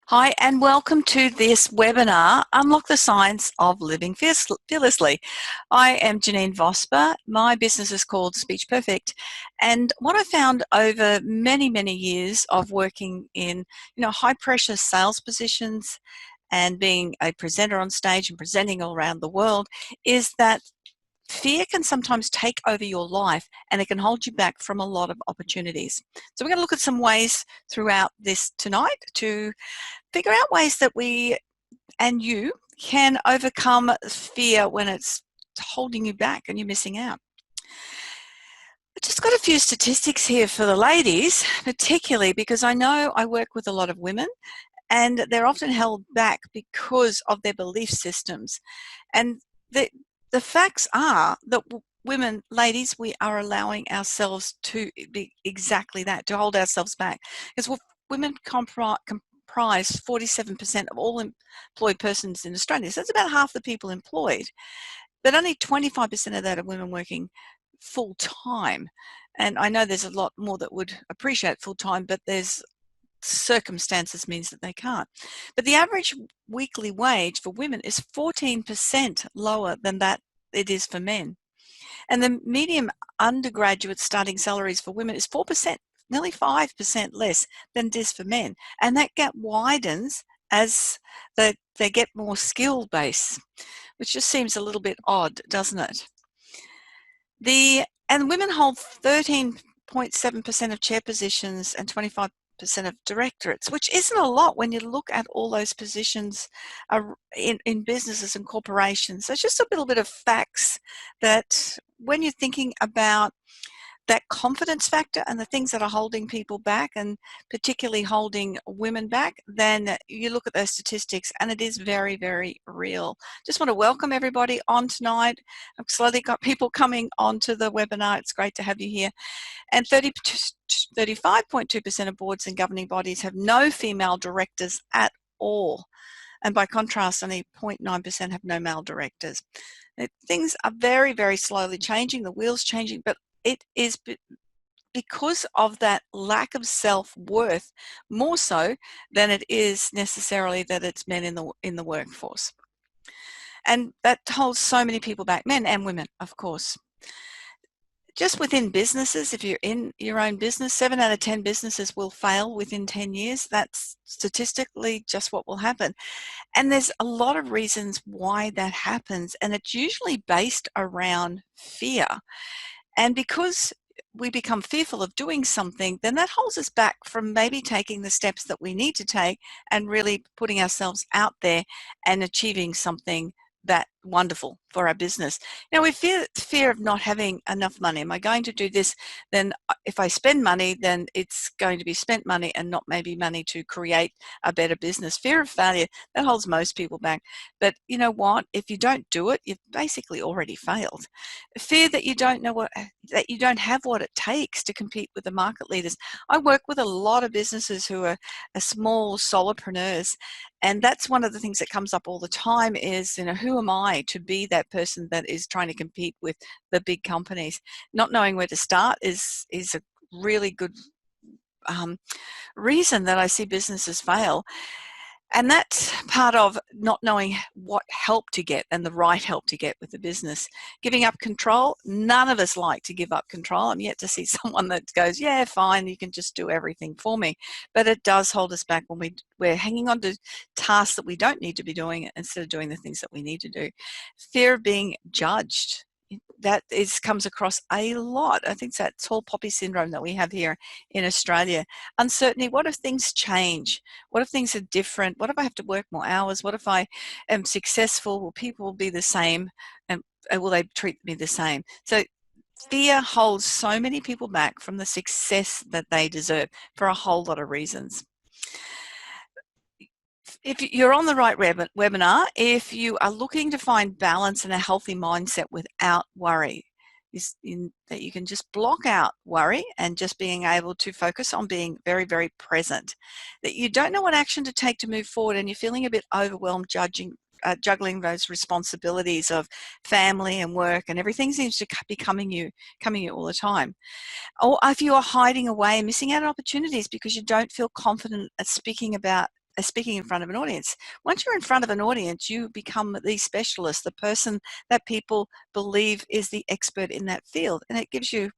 Hi, and welcome to this webinar, Unlock the Science of Living Fearlessly. I am Janeen Vosper. My business is called Speech Perfect. And what I found over many, many years of working in, high pressure sales positions and being a presenter on stage and presenting all around the world is that fear can sometimes take over your life and it can hold you back from a lot of opportunities. So we're going to look at some ways throughout this tonight to figure out ways that we and you can overcome fear when it's holding you back and you're missing out. I just got a few statistics here for the ladies, particularly because I know I work with a lot of women and they're often held back because of their belief systems. And the facts are that women, ladies, we are allowing ourselves to be exactly that, to hold ourselves back. Because women comprise 47% of all employed persons in Australia. So that's about half the people employed. But only 25% of that are women working full-time. And I know there's a lot more that would appreciate full-time, but there's circumstances means that they can't. But the average weekly wage for women is 14% lower than that it is for men. And the median undergraduate starting salaries for women is 4%, nearly 5% less than it is for men. And that gap widens as they get more skill base, which just seems a little bit odd, doesn't it? And women hold 13.7% of chair positions and 25% of directorates, which isn't a lot when you look at all those positions in businesses and corporations. So it's just a little bit of facts that when you're thinking about that confidence factor and the things that are holding people back, and particularly holding women back, then you look at those statistics and it is very, very real. Just want to welcome everybody on tonight. I've slowly got people coming onto the webinar. It's great to have you here. And 35.2% of boards and governing bodies have no female directors at all. And by contrast, only 0.9% have no male directors. Things are very, very slowly changing. The wheel's changing, but it is because of that lack of self-worth, more so than it is necessarily that it's men in the workforce. And that holds so many people back, men and women, of course. Just within businesses, if you're in your own business, 7 out of 10 businesses will fail within 10 years. That's statistically just what will happen. And there's a lot of reasons why that happens, and it's usually based around fear. And because we become fearful of doing something, then that holds us back from maybe taking the steps that we need to take and really putting ourselves out there and achieving something that wonderful for our business. We fear of not having enough money. Am I going to do this? Then if I spend money, then it's going to be spent money and not maybe money to create a better business. Fear of failure, that holds most people back. But you know what? If you don't do it, you've basically already failed. Fear that you don't have what it takes to compete with the market leaders. I work with a lot of businesses who are small solopreneurs, and that's one of the things that comes up all the time is, who am I to be that person that is trying to compete with the big companies? Not knowing where to start is a really good reason that I see businesses fail. And that's part of not knowing what help to get and the right help to get with the business. Giving up control, none of us like to give up control. I'm yet to see someone that goes, yeah, fine, you can just do everything for me. But it does hold us back when we're hanging on to tasks that we don't need to be doing instead of doing the things that we need to do. Fear of being judged. That comes across a lot. I think that tall poppy syndrome that we have here in Australia. Uncertainty. What if things change? What if things are different? What if I have to work more hours? What if I am successful? Will people be the same? And will they treat me the same? So fear holds so many people back from the success that they deserve for a whole lot of reasons. If you're on the right webinar, if you are looking to find balance and a healthy mindset without worry, that you can just block out worry and just being able to focus on being very, very present, that you don't know what action to take to move forward and you're feeling a bit overwhelmed juggling those responsibilities of family and work, and everything seems to be coming you all the time. Or if you are hiding away and missing out on opportunities because you don't feel confident at speaking about speaking in front of an audience. Once you're in front of an audience, you become the specialist, the person that people believe is the expert in that field, and it gives you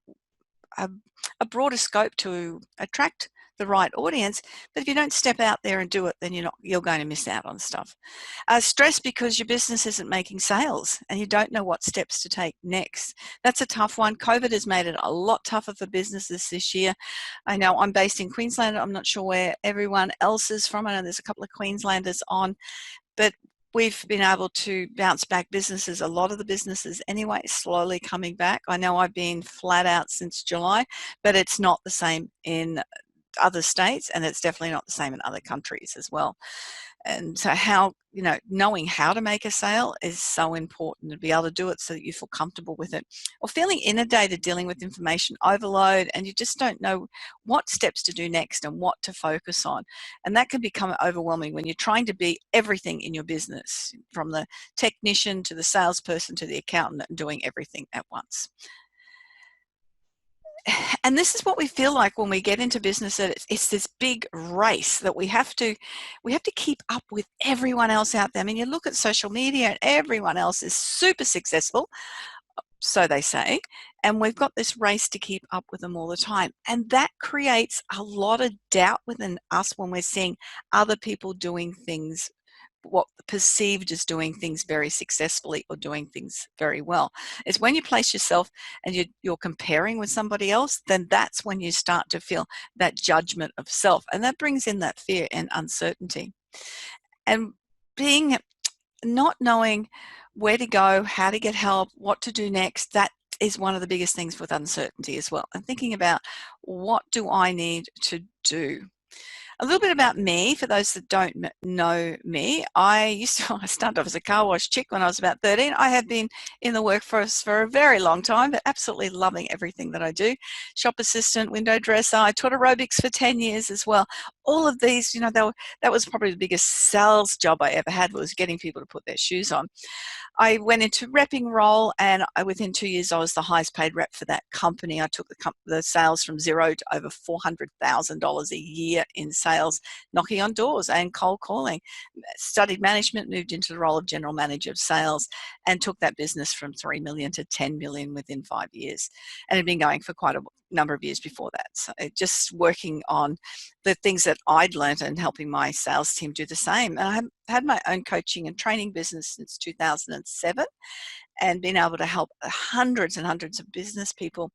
a broader scope to attract the right audience. But if you don't step out there and do it, then you're going to miss out on stuff. Stress because your business isn't making sales and you don't know what steps to take next. That's a tough one. COVID has made it a lot tougher for businesses this year. I know I'm based in Queensland. I'm not sure where everyone else is from. I know there's a couple of Queenslanders on, but we've been able to bounce back businesses, a lot of the businesses anyway, slowly coming back. I know I've been flat out since July, but it's not the same in other states, and it's definitely not the same in other countries as well. And so knowing how to make a sale is so important, to be able to do it so that you feel comfortable with it. Or feeling inundated, dealing with information overload, and you just don't know what steps to do next and what to focus on. And that can become overwhelming when you're trying to be everything in your business, from the technician to the salesperson to the accountant, and doing everything at once. And this is what we feel like when we get into business, that it's this big race that we have to keep up with everyone else out there. I mean, you look at social media and everyone else is super successful, so they say, and we've got this race to keep up with them all the time. And that creates a lot of doubt within us when we're seeing other people doing things, what perceived as doing things very successfully or doing things very well. It's when you place yourself and you're comparing with somebody else, then that's when you start to feel that judgment of self, and that brings in that fear and uncertainty. And not knowing where to go, how to get help, what to do next, that is one of the biggest things with uncertainty as well. And thinking about, what do I need to do? A little bit about me, for those that don't know me. I started off as a car wash chick when I was about 13. I have been in the workforce for a very long time, but absolutely loving everything that I do. Shop assistant, window dresser. I taught aerobics for 10 years as well. All of these, that was probably the biggest sales job I ever had, was getting people to put their shoes on. I went into repping role, and within 2 years, I was the highest paid rep for that company. I took the sales from zero to over $400,000 a year in sales, knocking on doors and cold calling. Studied management, moved into the role of general manager of sales, and took that business from 3 million to 10 million within 5 years. And had been going for quite a number of years before that. So just working on the things that I'd learned and helping my sales team do the same. And I have had my own coaching and training business since 2007, and been able to help hundreds and hundreds of business people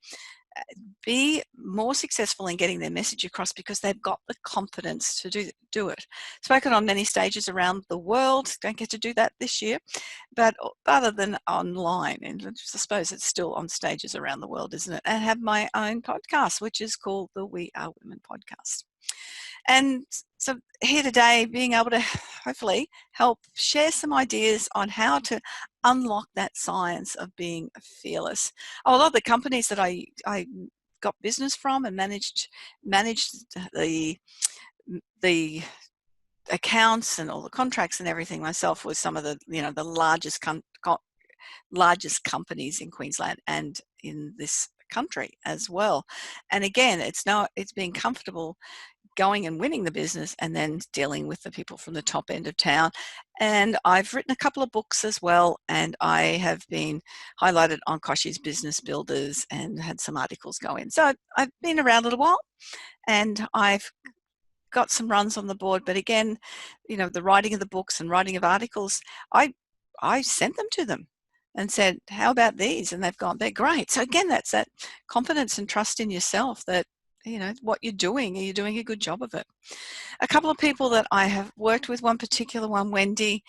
be more successful in getting their message across, because they've got the confidence to do it. Spoken on many stages around the world. Don't get to do that this year, but other than online, and I suppose it's still on stages around the world, isn't it? And have my own podcast, which is called the We Are Women podcast. And so here today, being able to hopefully help share some ideas on how to unlock that science of being fearless. A lot of the companies that I got business from and managed the accounts and all the contracts and everything myself was some of the the largest companies in Queensland and in this country as well. And again, it's being comfortable going and winning the business and then dealing with the people from the top end of town. And I've written a couple of books as well, and I have been highlighted on Koshi's Business Builders and had some articles go in. So I've been around a little while, and I've got some runs on the board. But again, the writing of the books and writing of articles, I sent them to them and said, how about these? And they've gone, they're great. So again, that's that confidence and trust in yourself that what you're doing, are you doing a good job of it? A couple of people that I have worked with, one particular one, Wendy,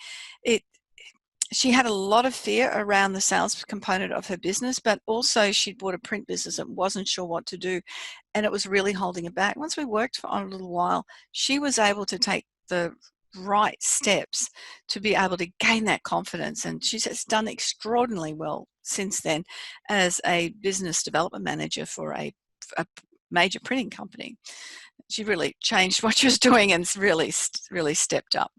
she had a lot of fear around the sales component of her business, but also she'd bought a print business and wasn't sure what to do, and it was really holding her back. Once we worked for on a little while, she was able to take the right steps to be able to gain that confidence, and she's done extraordinarily well since then as a business development manager for a major printing company. She really changed what she was doing and really stepped up.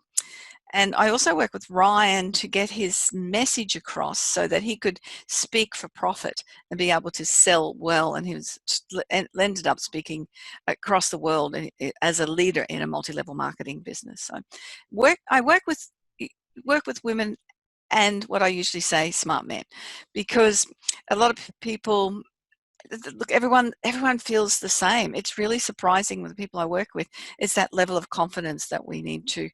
And I also work with Ryan to get his message across so that he could speak for profit and be able to sell well. And he ended up speaking across the world as a leader in a multi-level marketing business. So I work with women and what I usually say, smart men, because a lot of people, look, everyone feels the same. It's really surprising with the people I work with. It's that level of confidence that we need to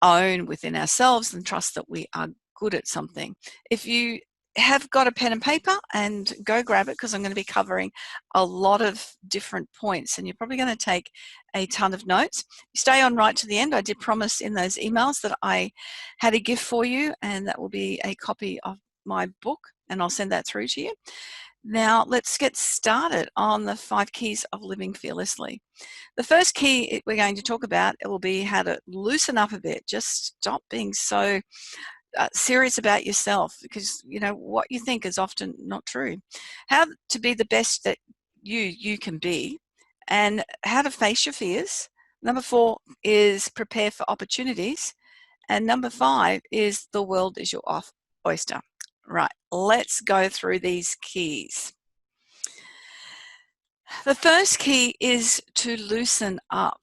own within ourselves and trust that we are good at something. If you have got a pen and paper, and go grab it, because I'm going to be covering a lot of different points and you're probably going to take a ton of notes. You stay on right to the end. I did promise in those emails that I had a gift for you, and that will be a copy of my book, and I'll send that through to you. Now let's get started on the 5 keys of living fearlessly. The first key we're going to talk about, it will be how to loosen up a bit. Just stop being so serious about yourself, because what you think is often not true. How to be the best that you can be, and how to face your fears. Number 4 is prepare for opportunities, and number 5 is the world is your oyster. Right, let's go through these keys. The first key is to loosen up.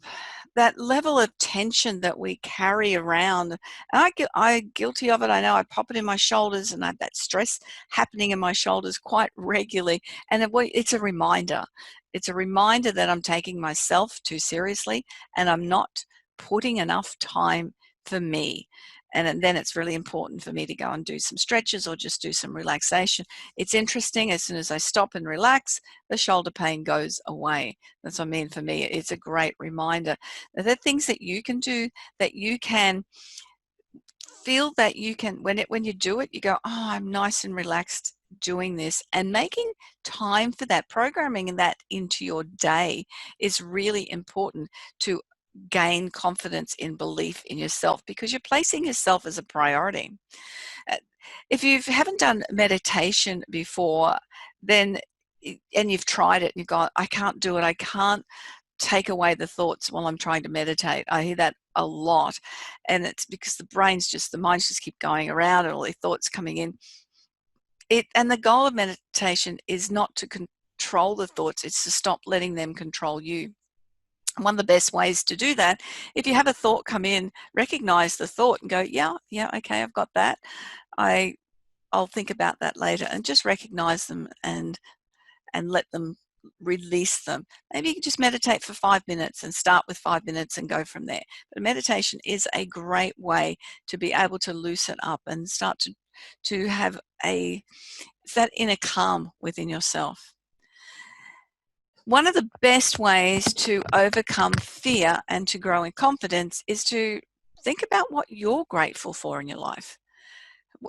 That level of tension that we carry around, and I'm guilty of it. I know I pop it in my shoulders, and I have that stress happening in my shoulders quite regularly. And it's a reminder. It's a reminder that I'm taking myself too seriously, and I'm not putting enough time for me. And then it's really important for me to go and do some stretches or just do some relaxation. It's interesting, as soon as I stop and relax, the shoulder pain goes away. That's what I mean. For me, it's a great reminder that there are things that you can do, that you can feel, that you can, when you do it, you go, oh, I'm nice and relaxed doing this. And making time for that, programming that into your day, is really important to gain confidence in belief in yourself, because you're placing yourself as a priority. If you haven't done meditation before, then and you've tried it and you've gone, I can't do it, I can't take away the thoughts while I'm trying to meditate. I hear that a lot, and it's because the minds just keep going around, and all the thoughts coming in. And the goal of meditation is not to control the thoughts, it's to stop letting them control you. One of the best ways to do that, if you have a thought come in, recognize the thought and go, yeah, okay, I've got that. I'll think about that later, and just recognize them and let them release them. Maybe you can just meditate for 5 minutes and start with 5 minutes and go from there. But meditation is a great way to be able to loosen up and start to have that inner calm within yourself. One of the best ways to overcome fear and to grow in confidence is to think about what you're grateful for in your life.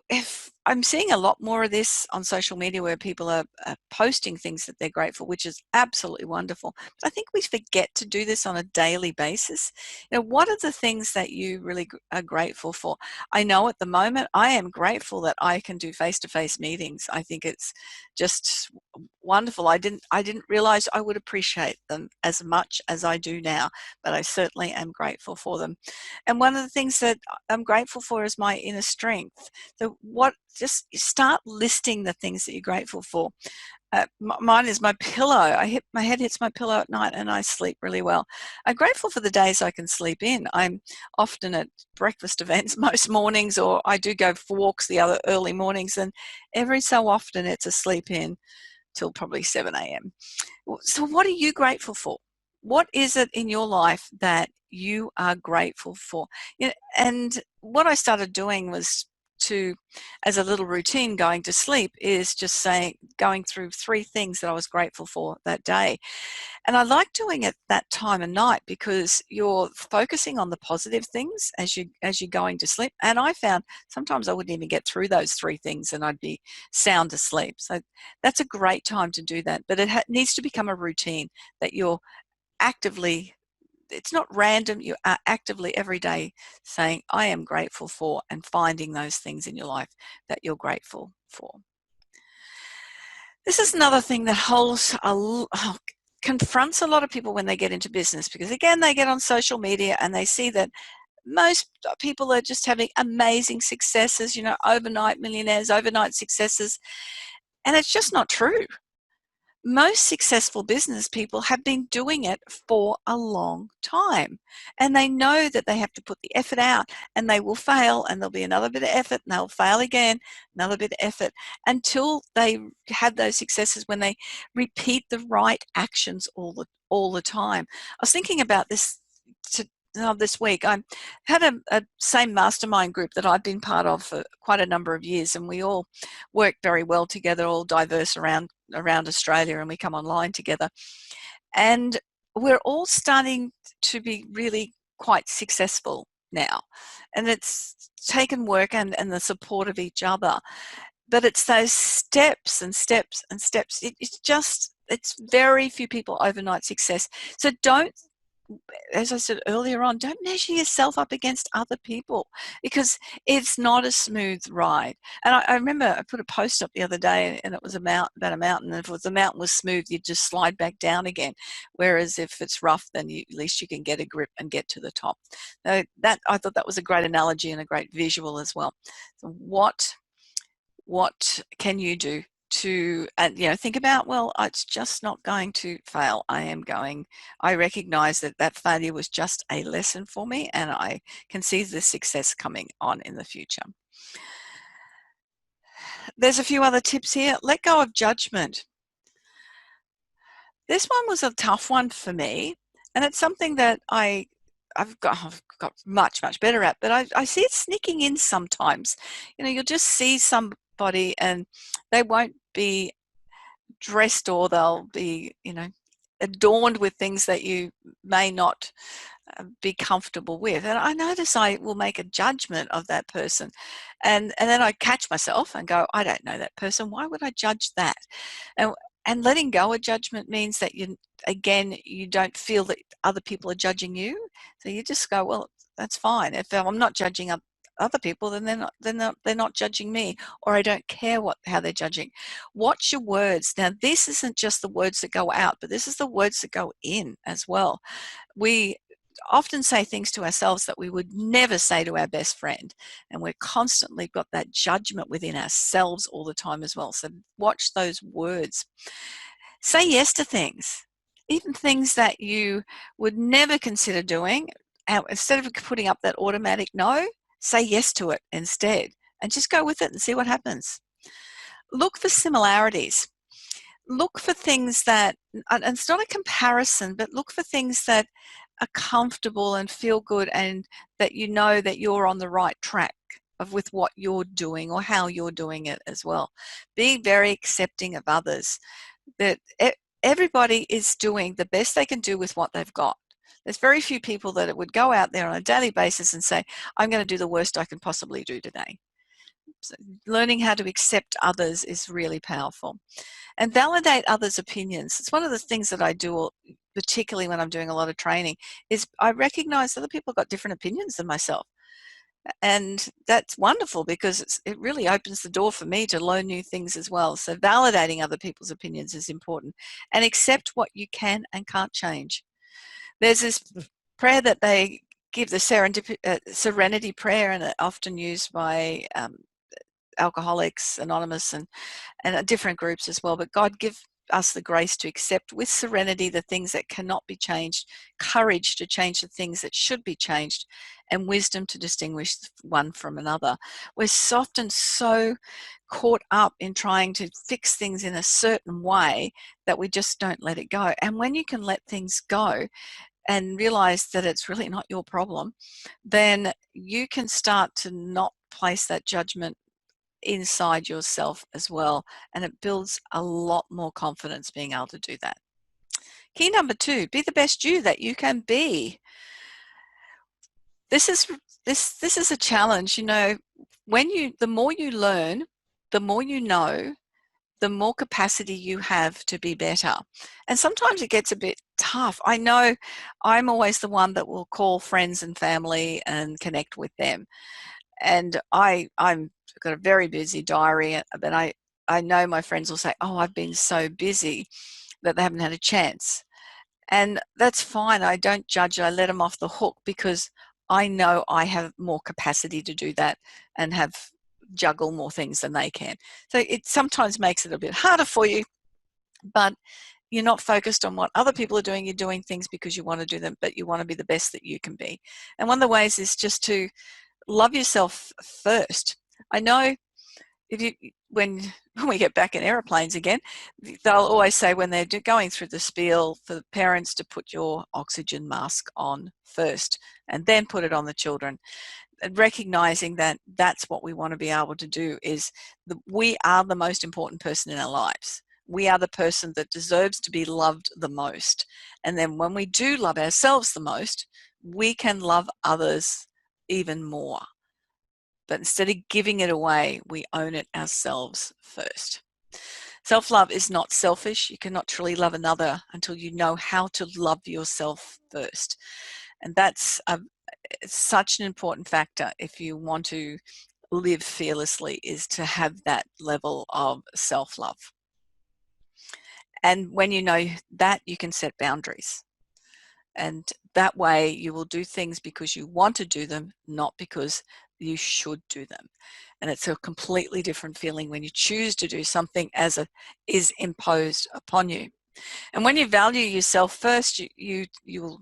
If I'm seeing a lot more of this on social media, where people are posting things that they're grateful, which is absolutely wonderful. But I think we forget to do this on a daily basis. What are the things that you really are grateful for? I know at the moment I am grateful that I can do face-to-face meetings. I think it's just wonderful. I didn't realize I would appreciate them as much as I do now, but I certainly am grateful for them. And one of the things that I'm grateful for is my inner strength. So just start listing the things that you're grateful for. Mine is my pillow. My head hits my pillow at night and I sleep really well. I'm grateful for the days I can sleep in. I'm often at breakfast events most mornings, or I do go for walks the other early mornings, and every so often it's a sleep in till probably 7 a.m. So what are you grateful for? What is it in your life that you are grateful for? And what I started doing was as a little routine going to sleep, is just going through 3 things that I was grateful for that day. And I like doing it that time of night, because you're focusing on the positive things as you're going to sleep. And I found sometimes I wouldn't even get through those 3 things and I'd be sound asleep. So that's a great time to do that. But it needs to become a routine that you're actively, it's not random, you are actively every day saying, I am grateful for, and finding those things in your life that you're grateful for. This is another thing that confronts a lot of people when they get into business, because again, they get on social media and they see that Most people are just having amazing successes, overnight millionaires, overnight successes, and it's just not true. Most successful business people have been doing it for a long time, and they know that they have to put the effort out, and they will fail, and there'll be another bit of effort, and they'll fail again, another bit of effort, until they have those successes when they repeat the right actions all the time. I was thinking about this this week. I had a same mastermind group that I've been part of for quite a number of years, and we all work very well together, all diverse around Australia, and we come online together. And we're all starting to be really quite successful now. And it's taken work and the support of each other. But it's those steps and steps and steps. It's very few people overnight success. So don't, as I said earlier on, don't measure yourself up against other people, because it's not a smooth ride. And I remember I put a post up the other day, and it was about a mountain. And if the mountain was smooth, you'd just slide back down again. Whereas if it's rough, then at least you can get a grip and get to the top. Now, I thought that was a great analogy and a great visual as well. So what can you do to, think about, well, it's just not going to fail. I recognize that failure was just a lesson for me, and I can see the success coming on in the future. There's a few other tips here. Let go of judgment. This one was a tough one for me, and it's something that I've got much, much better at, but I see it sneaking in sometimes. You'll just see somebody and they won't be dressed, or they'll be, adorned with things that you may not be comfortable with. And I notice I will make a judgment of that person. And then I catch myself and go, I don't know that person. Why would I judge that? And letting go of judgment means that you don't feel that other people are judging you. So you just go, well, that's fine. If I'm not judging other people, then they're not judging me, or I don't care how they're judging. Watch your words. Now, this isn't just the words that go out, but this is the words that go in as well. We often say things to ourselves that we would never say to our best friend, and we're constantly got that judgment within ourselves all the time as well. So watch those words. Say yes to things, even things that you would never consider doing. Instead of putting up that automatic no, say yes to it instead, and just go with it and see what happens. Look for similarities. Look for things that, and it's not a comparison, but look for things that are comfortable and feel good, and that you know that you're on the right track with what you're doing or how you're doing it as well. Be very accepting of others, that everybody is doing the best they can do with what they've got. There's very few people that would go out there on a daily basis and say, I'm going to do the worst I can possibly do today. So learning how to accept others is really powerful. And validate others' opinions. It's one of the things that I do, particularly when I'm doing a lot of training, is I recognize other people have got different opinions than myself. And that's wonderful, because it really opens the door for me to learn new things as well. So validating other people's opinions is important, and accept what you can and can't change. There's this prayer that they give, the Serenity Prayer, and it's often used by Alcoholics Anonymous and different groups as well. But God, give us the grace to accept with serenity the things that cannot be changed, courage to change the things that should be changed, and wisdom to distinguish one from another. We're often so caught up in trying to fix things in a certain way that we just don't let it go. And when you can let things go and realize that it's really not your problem, then you can start to not place that judgment inside yourself as well, and it builds a lot more confidence being able to do that. Key number 2, be the best you that you can be. This is a challenge. The more you learn, the more you know, the more capacity you have to be better. And sometimes it gets a bit tough. I know I'm always the one that will call friends and family and connect with them. And I'm got a very busy diary, but I know my friends will say, oh, I've been so busy that they haven't had a chance. And that's fine. I don't judge. I let them off the hook, because I know I have more capacity to do that and juggle more things than they can. So it sometimes makes it a bit harder for you, but you're not focused on what other people are doing. You're doing things because you want to do them, but you want to be the best that you can be. And one of the ways is just to love yourself first. I know if you, when we get back in aeroplanes again, they'll always say when they're going through the spiel for the parents to put your oxygen mask on first and then put it on the children. And recognizing that that's what we want to be able to do is we are the most important person in our lives. We are the person that deserves to be loved the most. And then when we do love ourselves the most, we can love others even more. But instead of giving it away, we own it ourselves first. Self-love is not selfish. You cannot truly love another until you know how to love yourself first. And that's such an important factor if you want to live fearlessly, is to have that level of self-love. And when you know that, you can set boundaries. And that way you will do things because you want to do them, not because you should do them. And it's a completely different feeling when you choose to do something as it is imposed upon you. And when you value yourself first, you'll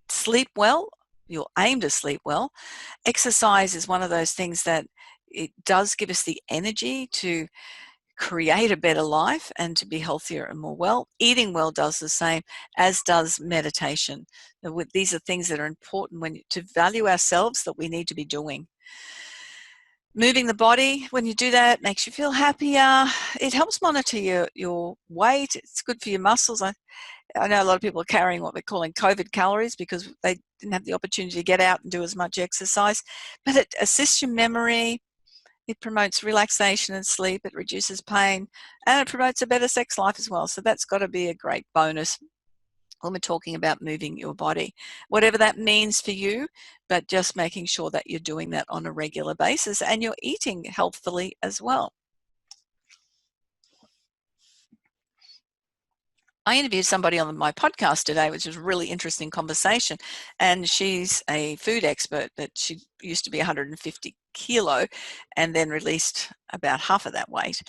sleep well, you'll aim to sleep well. Exercise is one of those things that it does give us the energy to create a better life and to be healthier and more well. Eating well does the same, as does meditation. These are things that are important to value ourselves, that we need to be doing. Moving the body, when you do that, makes you feel happier. It helps monitor your weight. It's good for your muscles. I know a lot of people are carrying what we're calling COVID calories because they didn't have the opportunity to get out and do as much exercise. But it assists your memory. It promotes relaxation and sleep. It reduces pain, and it promotes a better sex life as well. So that's got to be a great bonus when we're talking about moving your body, whatever that means for you, but just making sure that you're doing that on a regular basis and you're eating healthfully as well. I interviewed somebody on my podcast today, which was a really interesting conversation, and she's a food expert, but she used to be 150 kilo and then released about half of that weight,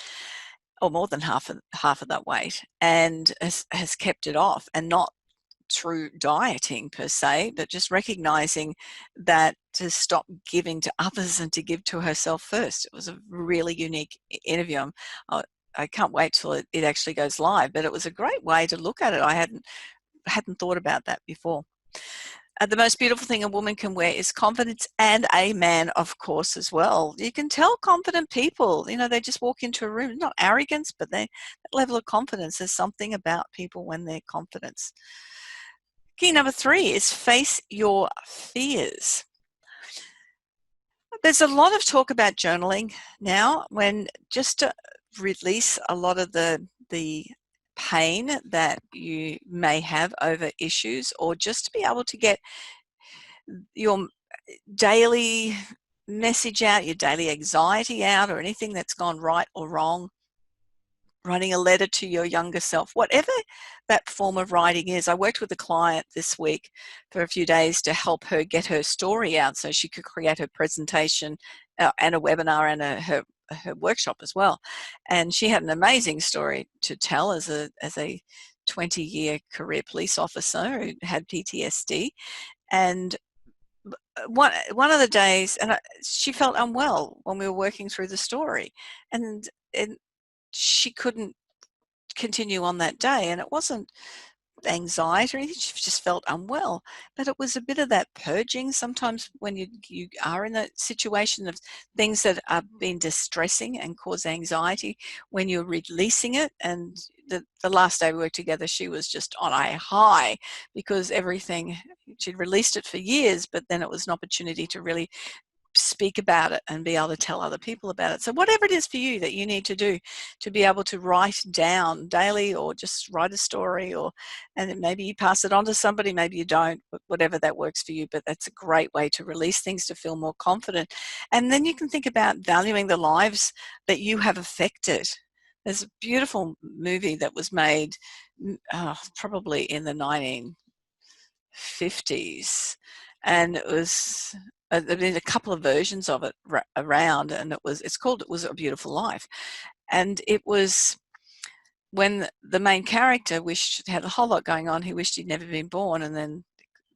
or more than half of that weight, and has kept it off, and not through dieting per se, but just recognizing that to stop giving to others and to give to herself first. It was a really unique interview. I can't wait till it actually goes live, but it was a great way to look at it. I hadn't thought about that before. The most beautiful thing a woman can wear is confidence, and a man, of course, as well. You can tell confident people, they just walk into a room, not arrogance, but that level of confidence. There's something about people when they're confident. Key number 3 is face your fears. There's a lot of talk about journaling now, when just to release a lot of the pain that you may have over issues, or just to be able to get your daily message out, your daily anxiety out, or anything that's gone right or wrong. Writing a letter to your younger self, whatever that form of writing is. I worked with a client this week for a few days to help her get her story out so she could create her presentation and a webinar and her workshop as well. And she had an amazing story to tell as a 20-year career police officer who had PTSD. And one of the days, and she felt unwell when we were working through the story, and she couldn't continue on that day, and it wasn't anxiety or anything. She just felt unwell, but it was a bit of that purging. Sometimes when you are in a situation of things that are being distressing and cause anxiety, when you're releasing it. And the last day we worked together, she was just on a high because everything, she'd released it for years, but then it was an opportunity to really speak about it and be able to tell other people about it. So whatever it is for you that you need to do to be able to write down daily, or just write a story, and maybe you pass it on to somebody, maybe you don't, but whatever that works for you. But that's a great way to release things, to feel more confident. And then you can think about valuing the lives that you have affected. There's a beautiful movie that was made probably in the 1950s, and it was there've been a couple of versions of it around, and it's called It Was a Beautiful Life. And it was when the main character had a whole lot going on. He wished he'd never been born, and then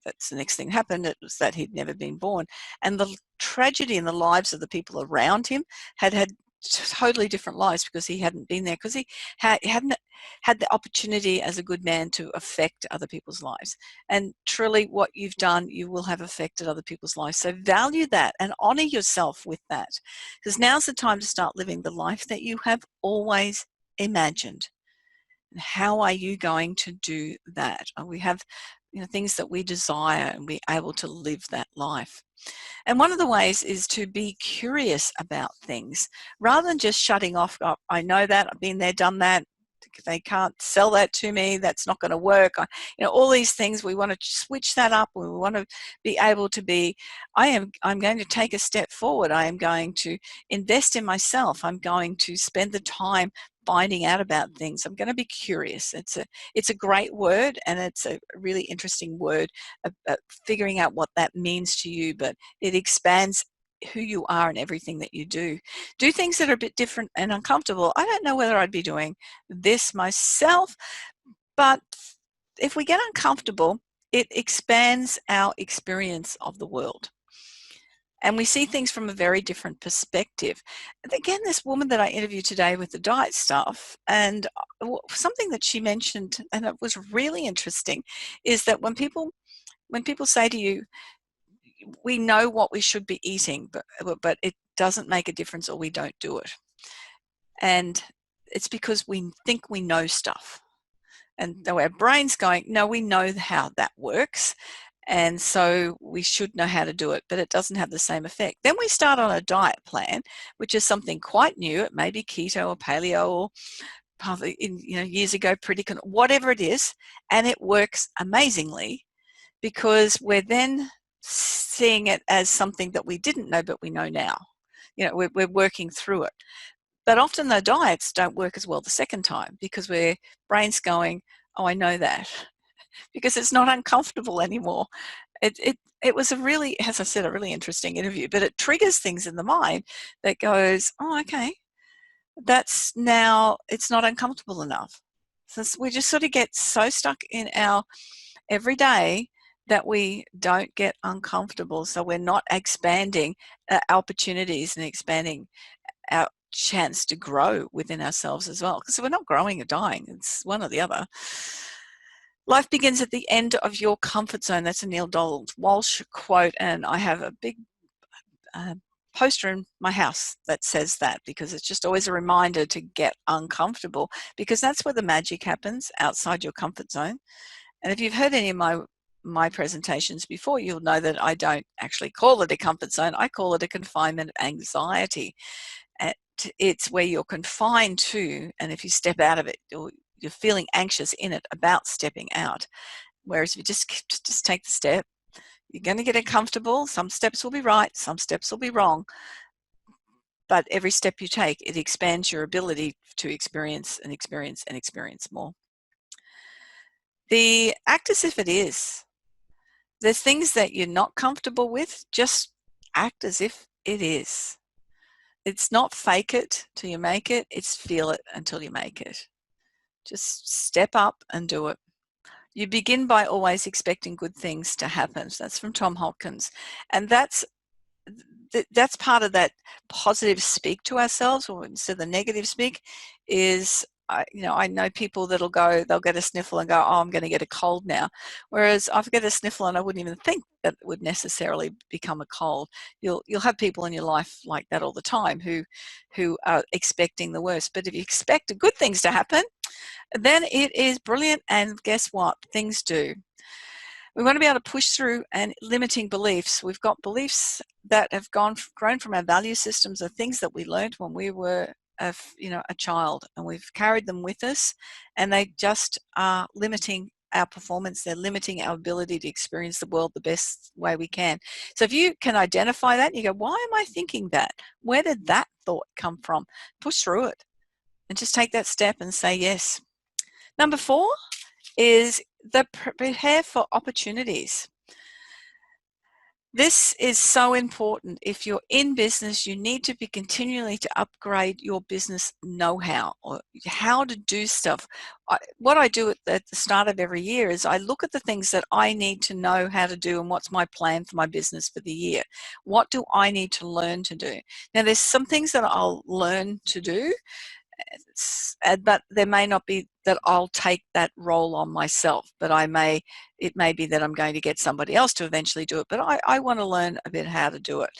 that's the next thing happened. It was that he'd never been born, and the tragedy in the lives of the people around him had totally different lives because he hadn't been there, because he hadn't had the opportunity as a good man to affect other people's lives. And truly, what you've done, you will have affected other people's lives. So value that and honor yourself with that, because now's the time to start living the life that you have always imagined. And how are you going to do that? We have things that we desire, and we're able to live that life. And one of the ways is to be curious about things rather than just shutting off. Oh, I know that, I've been there, done that. They can't sell that to me. That's not going to work. All these things, we want to switch that up. We want to be able to be, I'm going to take a step forward. I am going to invest in myself. I'm going to spend the time finding out about things. I'm going to be curious. It's a great word, and it's a really interesting word, figuring out what that means to you, but it expands who you are and everything that you do. Do things that are a bit different and uncomfortable. I don't know whether I'd be doing this myself, but if we get uncomfortable, it expands our experience of the world. And we see things from a very different perspective. And again, this woman that I interviewed today with the diet stuff, and something that she mentioned, and it was really interesting, is that when people say to you, we know what we should be eating, but it doesn't make a difference, or we don't do it. And it's because we think we know stuff. And our brain's going, no, we know how that works, and so we should know how to do it, but it doesn't have the same effect. Then we start on a diet plan, which is something quite new. It may be keto or paleo, or probably years ago, whatever it is, and it works amazingly, because we're then seeing it as something that we didn't know, but we know now. We're working through it. But often the diets don't work as well the second time, because we're brain's going, oh, I know that, because it's not uncomfortable anymore. It was a really, as I said, a really interesting interview, but it triggers things in the mind that goes, oh, okay, that's now, it's not uncomfortable enough. So we just sort of get so stuck in our everyday that we don't get uncomfortable. So we're not expanding opportunities and expanding our chance to grow within ourselves as well, because we're not growing or dying. It's one or the other. Life begins at the end of your comfort zone. That's a Neil Donald Walsh quote, and I have a big poster in my house that says that, because it's just always a reminder to get uncomfortable, because that's where the magic happens, outside your comfort zone. And if you've heard any of my presentations before, you'll know that I don't actually call it a comfort zone. I call it a confinement anxiety. It's where you're confined to, and if you step out of it, you're feeling anxious in it about stepping out. Whereas if you just take the step, you're going to get uncomfortable. Some steps will be right, some steps will be wrong, but every step you take, it expands your ability to experience and experience and experience more. The act as if it is. There's things that you're not comfortable with, just act as if it is. It's not fake it till you make it, it's feel it until you make it. Just step up and do it. You begin by always expecting good things to happen. So that's from Tom Hopkins. And that's part of that positive speak to ourselves, or instead of the negative speak, is I know people they'll get a sniffle and go, oh, I'm going to get a cold now. Whereas I've got a sniffle and I wouldn't even think that it would necessarily become a cold. You'll have people in your life like that all the time who are expecting the worst. But if you expect good things to happen, then it is brilliant. And guess what? Things do. We want to be able to push through and limiting beliefs. We've got beliefs that have grown from our value systems, of things that we learned when we were a child, and we've carried them with us, and they just are limiting our performance. They're limiting our ability to experience the world the best way we can. So if you can identify that, you go, why am I thinking that? Where did that thought come from? Push through it and just take that step and say yes. Number 4 is prepare for opportunities. This is so important. If you're in business, you need to be continually to upgrade your business know-how or how to do stuff. What I do at the start of every year is I look at the things that I need to know how to do and what's my plan for my business for the year. What do I need to learn to do? Now, there's some things that I'll learn to do, but there may not be that I'll take that role on myself, but it may be that I'm going to get somebody else to eventually do it, but I want to learn a bit how to do it.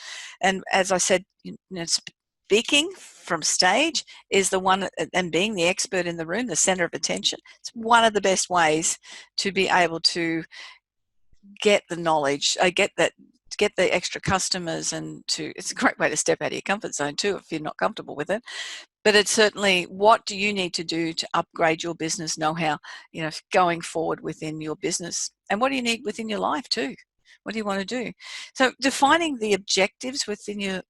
And as I said, speaking from stage is the one, and being the expert in the room, the center of attention, it's one of the best ways to be able to get the knowledge, get the extra customers, and it's a great way to step out of your comfort zone too if you're not comfortable with it. But it's certainly, what do you need to do to upgrade your business know-how, going forward within your business? And what do you need within your life too? What do you want to do? So defining the objectives within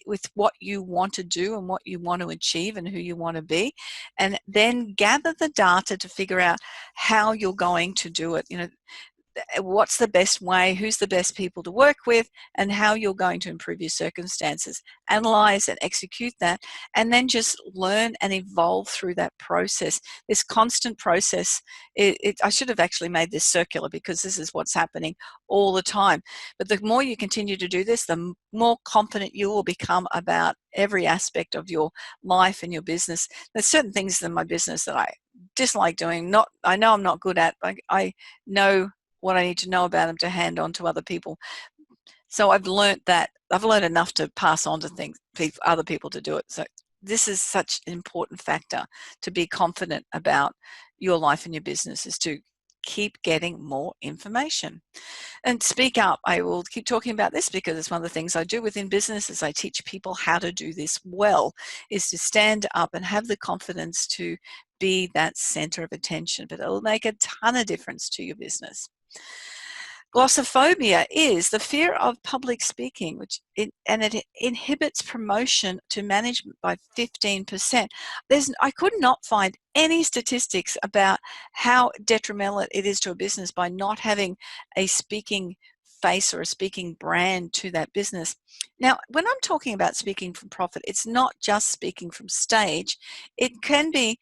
with what you want to do and what you want to achieve and who you want to be, and then gather the data to figure out how you're going to do it. What's the best way, who's the best people to work with, and how you're going to improve your circumstances. Analyze and execute that, and then just learn and evolve through that process. This constant process, I should have actually made this circular because this is what's happening all the time. But the more you continue to do this, the more confident you will become about every aspect of your life and your business. There's certain things in my business that I dislike doing. I know I'm not good at, but I know what I need to know about them to hand on to other people. So I've learned enough to pass on to other people to do it. So this is such an important factor to be confident about your life and your business, is to keep getting more information. And speak up. I will keep talking about this because it's one of the things I do within business, is I teach people how to do this well, is to stand up and have the confidence to be that center of attention. But it'll make a ton of difference to your business. Glossophobia is the fear of public speaking, it inhibits promotion to management by 15%. I could not find any statistics about how detrimental it is to a business by not having a speaking face or a speaking brand to that business. Now, when I'm talking about speaking from profit, it's not just speaking from stage. It can be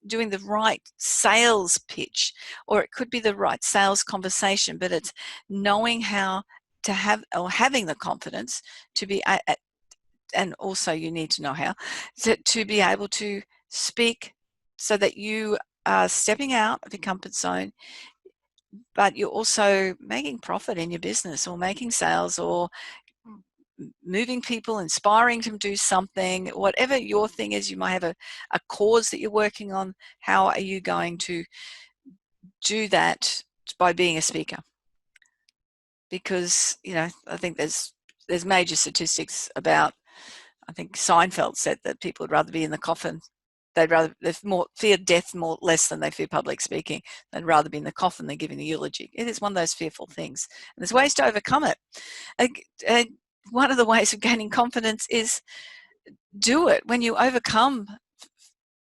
doing the right sales pitch, or it could be the right sales conversation, but it's knowing how to have, or having the confidence to be, and also you need to know how to be able to speak so that you are stepping out of your comfort zone, but you're also making profit in your business, or making sales, or moving people, inspiring them to do something. Whatever your thing is, you might have a cause that you're working on. How are you going to do that? By being a speaker. Because I think there's major statistics about, I think Seinfeld said that people would rather be in the coffin. They fear death less than they fear public speaking. They'd rather be in the coffin than giving the eulogy. It is one of those fearful things. And there's ways to overcome it. One of the ways of gaining confidence is do it. When you overcome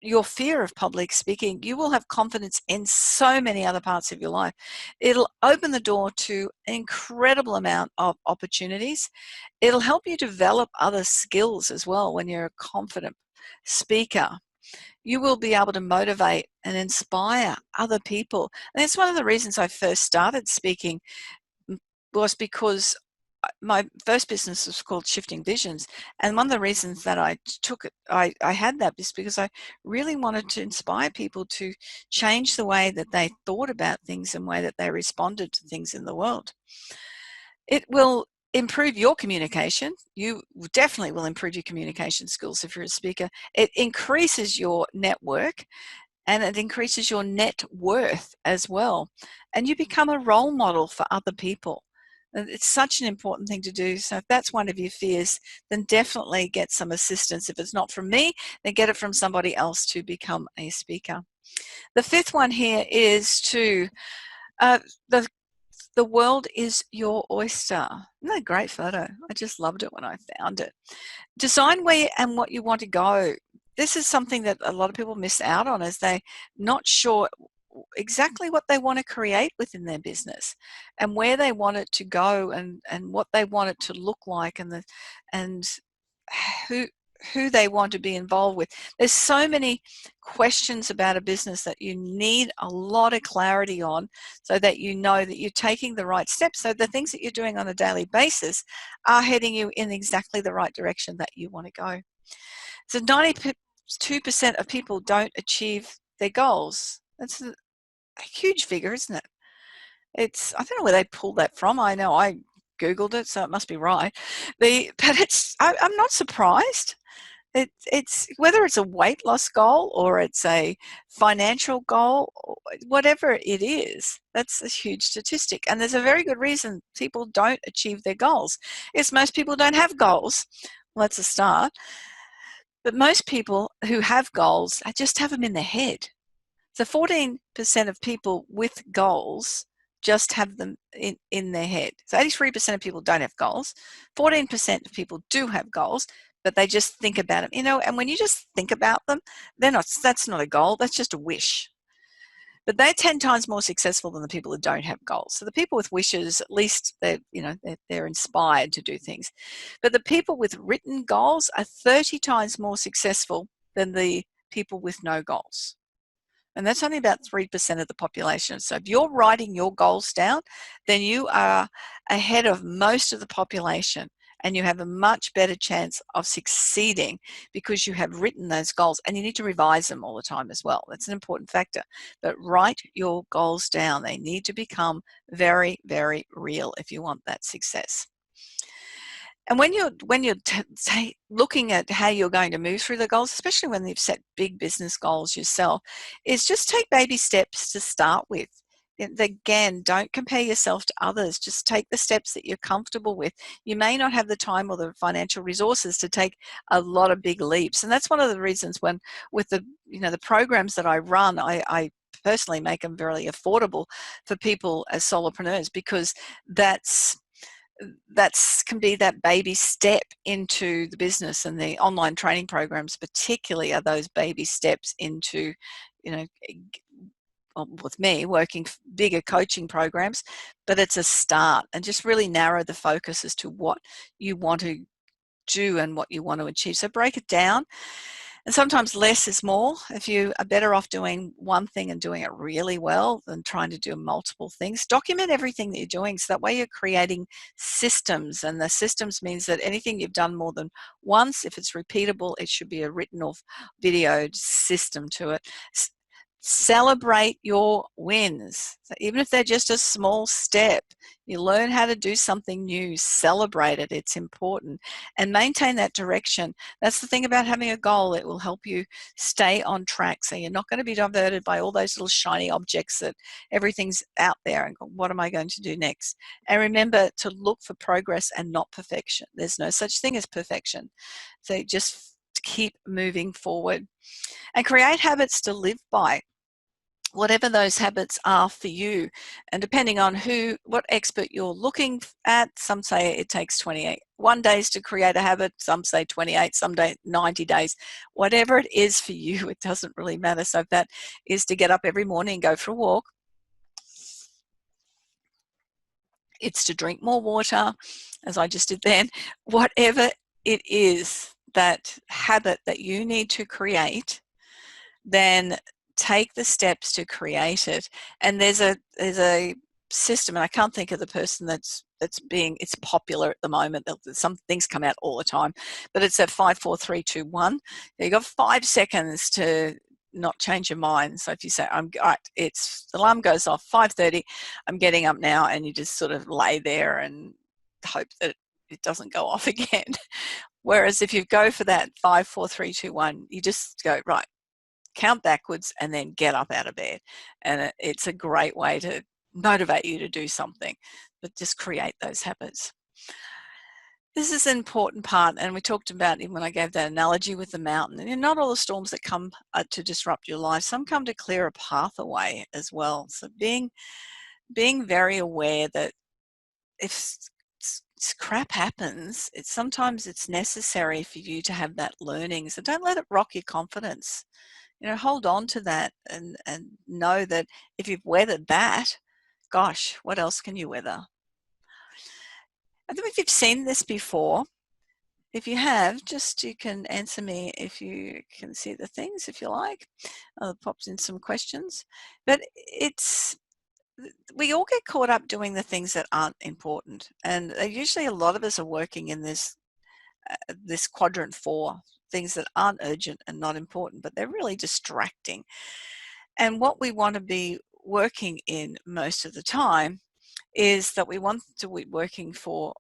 your fear of public speaking, you will have confidence in so many other parts of your life. It'll open the door to an incredible amount of opportunities. It'll help you develop other skills as well. When you're a confident speaker, you will be able to motivate and inspire other people. And that's one of the reasons I first started speaking, was because my first business was called Shifting Visions. And one of the reasons that I took it, I had that, is because I really wanted to inspire people to change the way that they thought about things and the way that they responded to things in the world. It will improve your communication. You definitely will improve your communication skills if you're a speaker. It increases your network, and it increases your net worth as well. And you become a role model for other people. It's such an important thing to do. So if that's one of your fears, then definitely get some assistance. If it's not from me, then get it from somebody else to become a speaker. The fifth one here is the world is your oyster. Isn't that a great photo? I just loved it when I found it. Design where and what you want to go. This is something that a lot of people miss out on, is they're not sure exactly what they want to create within their business and where they want it to go and what they want it to look like and who they want to be involved with. There's so many questions about a business that you need a lot of clarity on so that you know that you're taking the right steps. So the things that you're doing on a daily basis are heading you in exactly the right direction that you want to go. So 92% of people don't achieve their goals. That's a huge figure, isn't it? I don't know where they pulled that from. I know I Googled it, so it must be right. But I'm not surprised. It's whether it's a weight loss goal or it's a financial goal, whatever it is, that's a huge statistic. And there's a very good reason people don't achieve their goals. It's most people don't have goals. Well, that's a start. But most people who have goals just have them in their head. So 14% of people with goals just have them in their head. So 83% of people don't have goals. 14% of people do have goals, but they just think about them. And when you just think about them, that's not a goal, that's just a wish. But they're 10 times more successful than the people who don't have goals. So the people with wishes, at least they're inspired to do things. But the people with written goals are 30 times more successful than the people with no goals. And that's only about 3% of the population. So if you're writing your goals down, then you are ahead of most of the population and you have a much better chance of succeeding because you have written those goals, and you need to revise them all the time as well. That's an important factor. But write your goals down. They need to become very, very real if you want that success. And when you're looking at how you're going to move through the goals, especially when you've set big business goals yourself, is just take baby steps to start with. Again, don't compare yourself to others. Just take the steps that you're comfortable with. You may not have the time or the financial resources to take a lot of big leaps. And that's one of the reasons when with the programs that I run, I personally make them very affordable for people as solopreneurs, because that's can be that baby step into the business. And the online training programs particularly are those baby steps into, with me working bigger coaching programs. But it's a start, and just really narrow the focus as to what you want to do and what you want to achieve. So break it down. And sometimes less is more. If you are better off doing one thing and doing it really well than trying to do multiple things, document everything that you're doing, so that way you're creating systems. And the systems means that anything you've done more than once, if it's repeatable, it should be a written or videoed system to it. Celebrate your wins. So even if they're just a small step, you learn how to do something new, celebrate it. It's important. And maintain that direction. That's the thing about having a goal. It will help you stay on track. So you're not going to be diverted by all those little shiny objects that everything's out there and go, what am I going to do next? And remember to look for progress and not perfection. There's no such thing as perfection. So just keep moving forward and create habits to live by, whatever those habits are for you. And depending on what expert you're looking at, some say it takes 21 days to create a habit, some say 28, some day 90 days. Whatever it is for you, it doesn't really matter. So if that is to get up every morning and go for a walk, it's to drink more water, as I just did then, whatever it is, that habit that you need to create, then take the steps to create it. And there's a system, and I can't think of the person it's popular at the moment. Some things come out all the time, but it's a 5, 4, 3, 2, 1. You've got 5 seconds to not change your mind. So if you say, the alarm goes off 5:30, I'm getting up now, and you just sort of lay there and hope that it doesn't go off again. Whereas if you go for that 5, 4, 3, 2, 1, you just go, right, count backwards and then get up out of bed. And it's a great way to motivate you to do something, but just create those habits. This is an important part, and we talked about it when I gave that analogy with the mountain. And not all the storms that come to disrupt your life, some come to clear a path away as well. So being very aware that if crap happens, sometimes it's necessary for you to have that learning. So don't let it rock your confidence. hold on to that and know that if you've weathered that, gosh, what else can you weather? I don't know if you've seen this before. If you have, you can answer me if you can see the things, if you like. Pops in some questions. But we all get caught up doing the things that aren't important. And usually a lot of us are working in this quadrant 4, things that aren't urgent and not important, but they're really distracting. And what we want to be working in most of the time is that we want to be working for,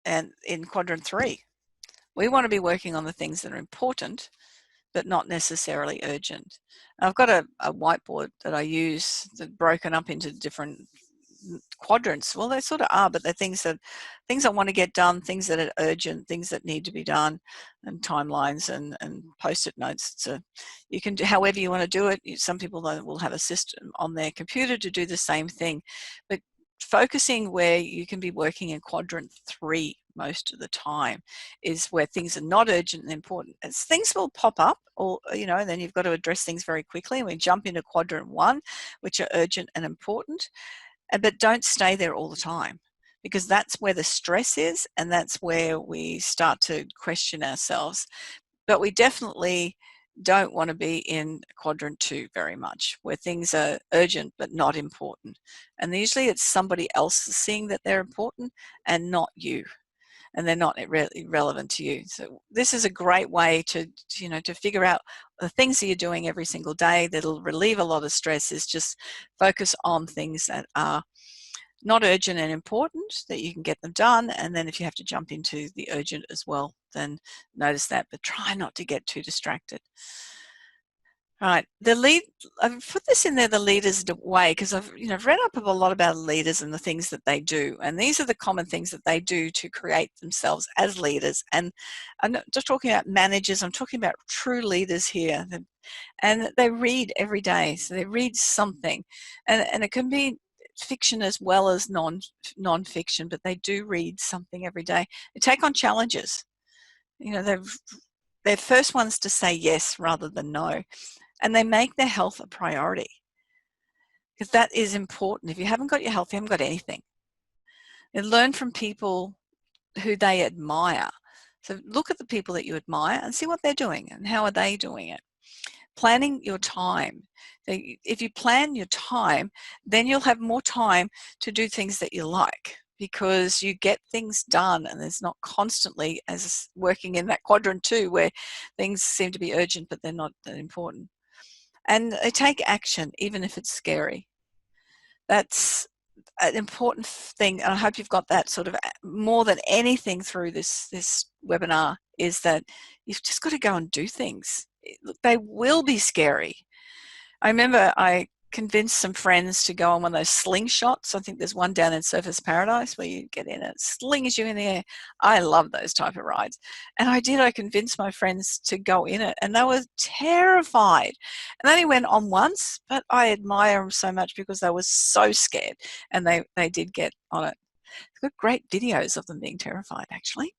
and in quadrant 3, we want to be working on the things that are important, but not necessarily urgent. I've got a whiteboard that I use that's broken up into different quadrants. Well, they sort of are, but they're things I want to get done, things that are urgent, things that need to be done, and timelines and post-it notes. So you can do however you want to do it. Some people will have a system on their computer to do the same thing, but focusing where you can be working in quadrant 3 most of the time is where things are not urgent and important. As things will pop up, or and then you've got to address things very quickly, and we jump into quadrant 1, which are urgent and important. But don't stay there all the time, because that's where the stress is, and that's where we start to question ourselves. But we definitely don't want to be in quadrant 2 very much, where things are urgent but not important. And usually it's somebody else seeing that they're important and not you, and they're not really relevant to you. So this is a great way to figure out the things that you're doing every single day that'll relieve a lot of stress. Is just focus on things that are not urgent and important, that you can get them done. And then if you have to jump into the urgent as well, then notice that, but try not to get too distracted. All right, I've put this in there, the leader's way, because I've read up a lot about leaders and the things that they do, and these are the common things that they do to create themselves as leaders. And I'm not just talking about managers, I'm talking about true leaders here. And they read every day, so they read something, and it can be fiction as well as non-fiction, but they do read something every day. They take on challenges. They're first ones to say yes rather than no. And they make their health a priority, because that is important. If you haven't got your health, you haven't got anything. And learn from people who they admire. So look at the people that you admire and see what they're doing and how are they doing it. Planning your time. So if you plan your time, then you'll have more time to do things that you like, because you get things done, and there's not constantly as working in that quadrant 2 where things seem to be urgent but they're not that important. And they take action, even if it's scary. That's an important thing, and I hope you've got that sort of more than anything through this webinar, is that you've just got to go and do things. Look, they will be scary. I remember I convinced some friends to go on one of those slingshots. I think there's one down in Surfers Paradise where you get in, it slings you in the air. I love those type of rides. And I convinced my friends to go in it, and they were terrified. And they only went on once, but I admire them so much because they were so scared, and they did get on it. I've got great videos of them being terrified, actually.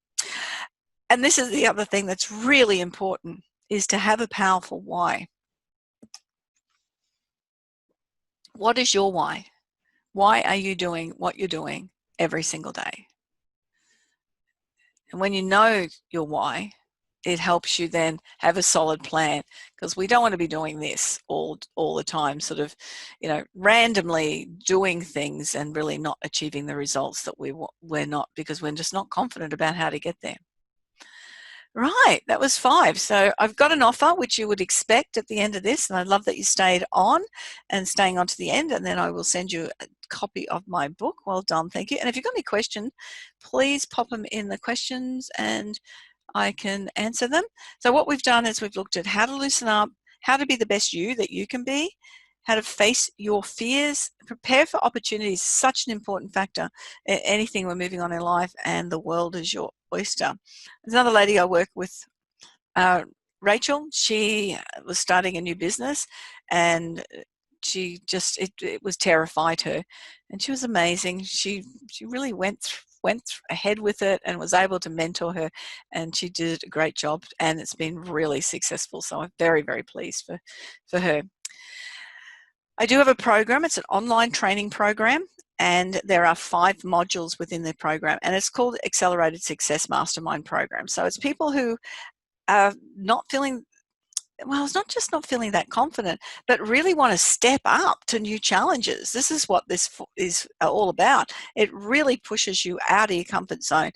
And this is the other thing that's really important, is to have a powerful why. What is your why? Why are you doing what you're doing every single day? And when you know your why, it helps you then have a solid plan, because we don't want to be doing this all the time, sort of, randomly doing things and really not achieving the results that we're not, because we're just not confident about how to get there. Right, that was 5. So I've got an offer, which you would expect at the end of this, and I love that you stayed on and staying on to the end, and then I will send you a copy of my book. Well done, thank you. And if you've got any questions, please pop them in the questions and I can answer them. So what we've done is we've looked at how to loosen up, how to be the best you that you can be, how to face your fears, prepare for opportunities, such an important factor in anything we're moving on in life, and the world is your oyster. There's another lady I work with, Rachel. She was starting a new business, and she just, it was terrified her, and she was amazing. She really went went ahead with it and was able to mentor her, and she did a great job, and it's been really successful. So I'm very, very pleased for her. I do have a program. It's an online training program, and there are 5 modules within the program, and it's called Accelerated Success Mastermind Program. So it's people who are not feeling, well, it's not just not feeling that confident, but really want to step up to new challenges. This is what this is all about. It really pushes you out of your comfort zone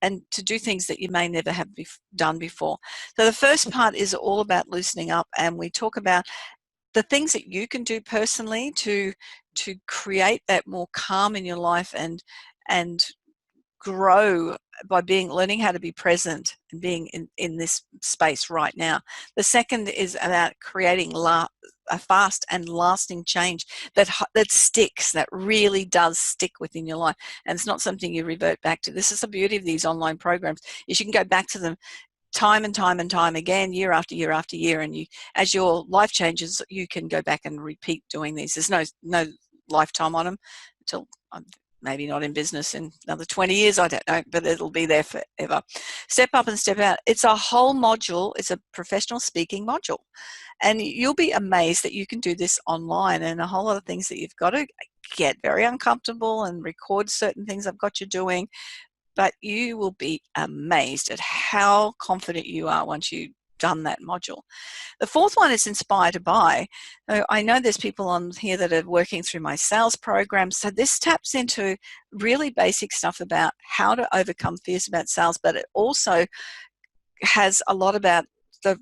and to do things that you may never have done before. So the first part is all about loosening up, and we talk about the things that you can do personally to create that more calm in your life and grow by learning how to be present and being in this space right now. The second is about creating a fast and lasting change that sticks, that really does stick within your life, and it's not something you revert back to. This is the beauty of these online programs, is you can go back to them time and time and time again, year after year after year, and as your life changes, you can go back and repeat doing these. There's no lifetime on them until I'm maybe not in business in another 20 years, I don't know, but it'll be there forever. Step up and step out. It's a whole module. It's a professional speaking module, and you'll be amazed that you can do this online, and a whole lot of things that you've got to get very uncomfortable and record certain things I've got you doing. But you will be amazed at how confident you are once you've done that module. The fourth one is Inspire to Buy. I know there's people on here that are working through my sales program, so this taps into really basic stuff about how to overcome fears about sales, but it also has a lot about the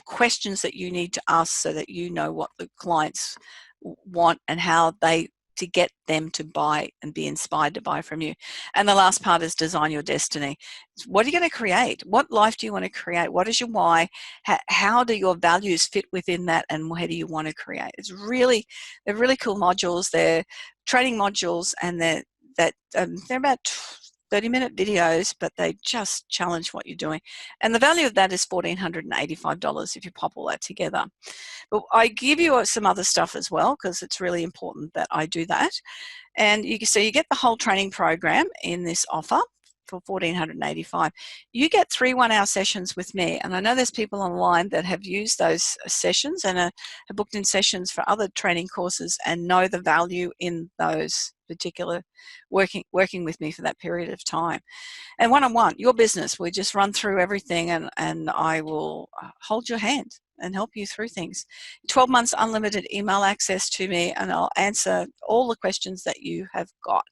questions that you need to ask so that you know what the clients want and how to get them to buy and be inspired to buy from you. And the last part is Design Your Destiny. What are you going to create? What life do you want to create? What is your why? How do your values fit within that, and where do you want to create? They're really cool modules. They're training modules, and they're about 30-minute videos, but they just challenge what you're doing. And the value of that is $1,485 if you pop all that together. But I give you some other stuff as well, because it's really important that I do that. And so you get the whole training program in this offer for $1,485. You get 3 one-hour sessions with me, and I know there's people online that have used those sessions and have booked in sessions for other training courses and know the value in those particular working with me for that period of time. And one-on-one, your business, we just run through everything, and I will hold your hand and help you through things. 12 months unlimited email access to me, and I'll answer all the questions that you have got.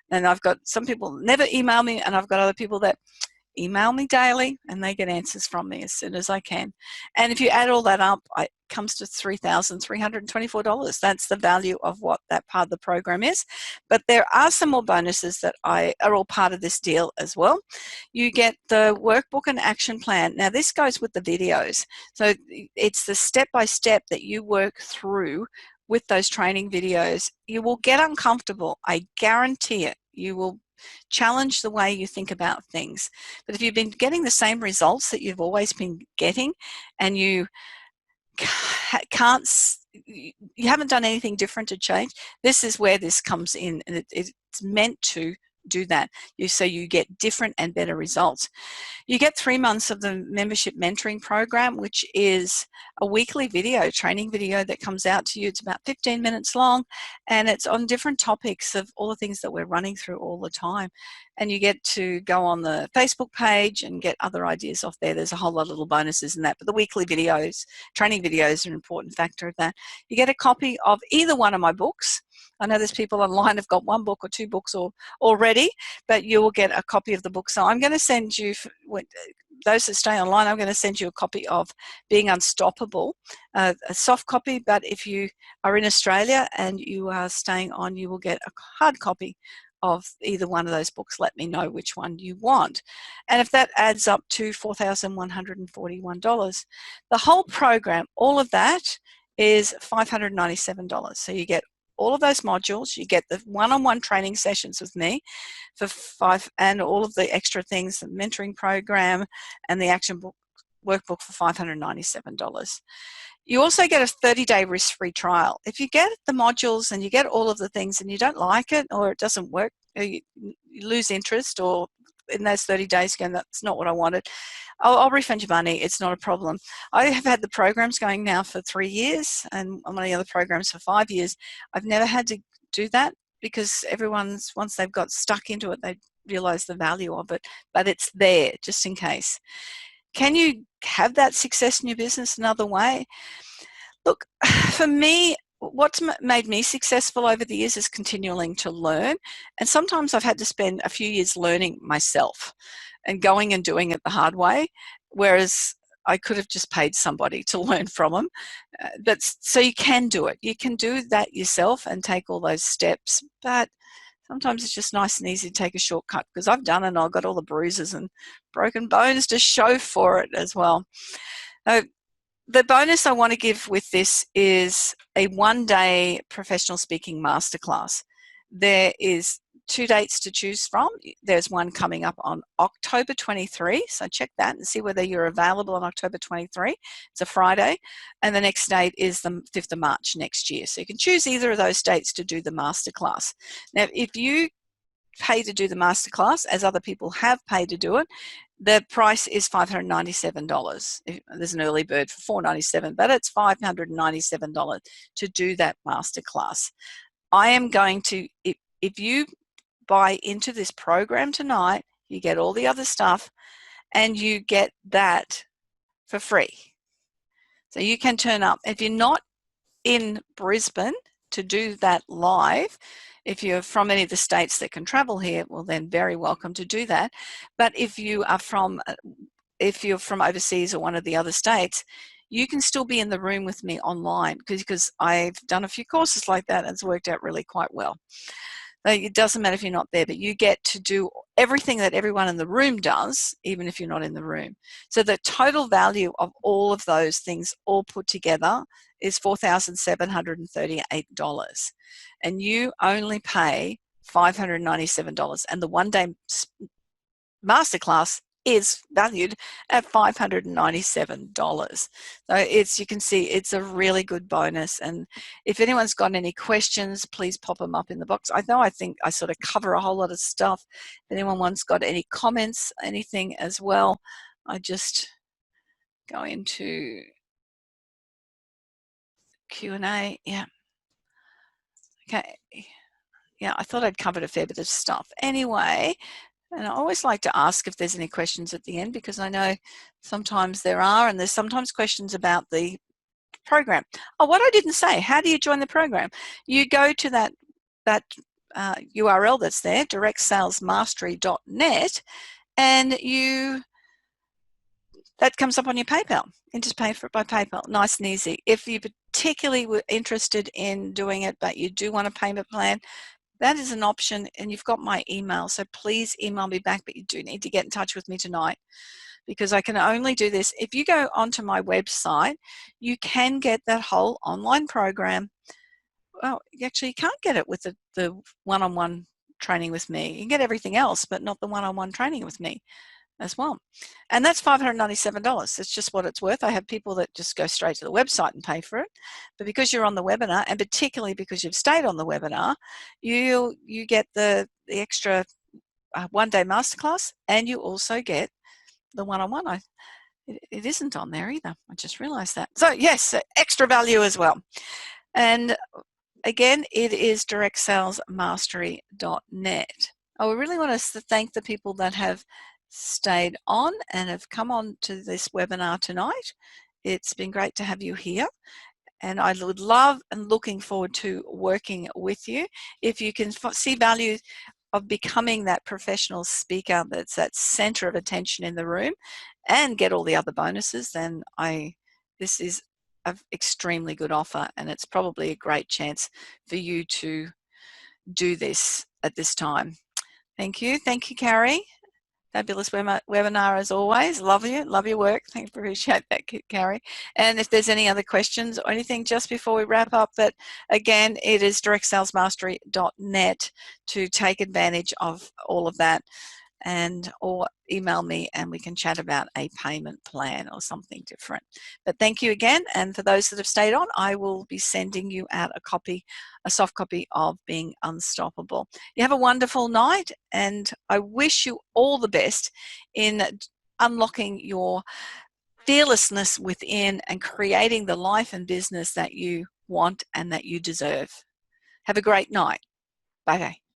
And I've got some people never email me, and I've got other people that email me daily, and they get answers from me as soon as I can. And if you add all that up, it comes to $3,324. That's the value of what that part of the program is. But there are some more bonuses that are all part of this deal as well. You get the workbook and action plan. Now, this goes with the videos. So it's the step-by-step that you work through with those training videos. You will get uncomfortable. I guarantee it. You will challenge the way you think about things. But if you've been getting the same results that you've always been getting, and you haven't done anything different to change, this is where this comes in, and it's meant to do that. So you get different and better results. You get 3 months of the membership mentoring program, which is a weekly training video that comes out to you. It's about 15 minutes long, and it's on different topics of all the things that we're running through all the time. And you get to go on the Facebook page and get other ideas off there. There's a whole lot of little bonuses in that, but the weekly videos, training videos, are an important factor of that. You get a copy of either one of my books. I know there's people online who've got 1 book or 2 books already, but you will get a copy of the book. So I'm going to send you, those that stay online, I'm going to send you a copy of Being Unstoppable, a soft copy, but if you are in Australia and you are staying on, you will get a hard copy of either one of those books. Let me know which one you want. And if that adds up to $4,141, the whole program, all of that, is $597. So you get all of those modules, you get the one-on-one training sessions with me for $5, and all of the extra things, the mentoring program and the action book workbook for $597. You also get a 30-day risk-free trial. If you get the modules and you get all of the things and you don't like it or it doesn't work, you lose interest, or in those 30 days going, that's not what I wanted, I'll refund your money. It's not a problem. I have had the programs going now for 3 years, and I'm on the other programs for 5 years. I've never had to do that, because everyone's, once they've got stuck into it, they realize the value of it, but it's there just in case. Can you have that success in your business another way? Look, for me, what's made me successful over the years is continuing to learn. And sometimes I've had to spend a few years learning myself and going and doing it the hard way, whereas I could have just paid somebody to learn from them. But so you can do it. You can do that yourself and take all those steps. But sometimes it's just nice and easy to take a shortcut, because I've done it and I've got all the bruises and broken bones to show for it as well. The bonus I want to give with this is a 1-day professional speaking masterclass. There is 2 dates to choose from. There's one coming up on October 23, so check that and see whether you're available on October 23. It's a Friday, and the next date is the 5th of March next year. So you can choose either of those dates to do the masterclass. Now, if you pay to do the masterclass, as other people have paid to do it, the price is $597. There's an early bird for $497, but it's $597 to do that masterclass. I am going to, if you buy into this program tonight, you get all the other stuff and you get that for free. So you can turn up. If you're not in Brisbane to do that live, if you're from any of the states that can travel here, well, then very welcome to do that. But if you are from, if you're from overseas or one of the other states, you can still be in the room with me online, because I've done a few courses like that and it's worked out really quite well. It doesn't matter if you're not there, but you get to do everything that everyone in the room does, even if you're not in the room. So the total value of all of those things all put together is $4,738. And you only pay $597. And the 1-day masterclass is valued at $597. So you can see it's a really good bonus. And if anyone's got any questions, please pop them up in the box. I think I sort of cover a whole lot of stuff. If anyone's got any comments, anything as well, I just go into Q&A. Yeah. Okay. Yeah, I thought I'd covered a fair bit of stuff. Anyway, and I always like to ask if there's any questions at the end, because I know sometimes there are, and there's sometimes questions about the program. Oh, what I didn't say, how do you join the program? You go to that URL that's there, directsalesmastery.net, and that comes up on your PayPal. And just pay for it by PayPal, nice and easy. If you particularly were interested in doing it, but you do want a payment plan, that is an option, and you've got my email, so please email me back, but you do need to get in touch with me tonight, because I can only do this. If you go onto my website, you can get that whole online program. Well, actually, you can't get it with the one-on-one training with me. You can get everything else, but not the one-on-one training with me as well. And that's $597. That's just what it's worth. I have people that just go straight to the website and pay for it. But because you're on the webinar, and particularly because you've stayed on the webinar, you get the extra 1-day masterclass, and you also get the one-on-one. It isn't on there either. I just realized that. So yes, extra value as well. And again, it is directsalesmastery.net. I really want to thank the people that have stayed on and have come on to this webinar tonight. It's been great to have you here, and I would love and looking forward to working with you. If you can see value of becoming that professional speaker that's that center of attention in the room and get all the other bonuses, then this is an extremely good offer, and it's probably a great chance for you to do this at this time. Thank you, Carrie. Fabulous webinar as always. Love your work. Thank you, appreciate that, Carrie. And if there's any other questions or anything just before we wrap up, that again, it is directsalesmastery.net to take advantage of all of that. and or email me and we can chat about a payment plan or something different. But thank you again, and for those that have stayed on, I will be sending you out a soft copy of Being Unstoppable. You have a wonderful night, and I wish you all the best in unlocking your fearlessness within and creating the life and business that you want and that you deserve. Have a great night. Bye-bye.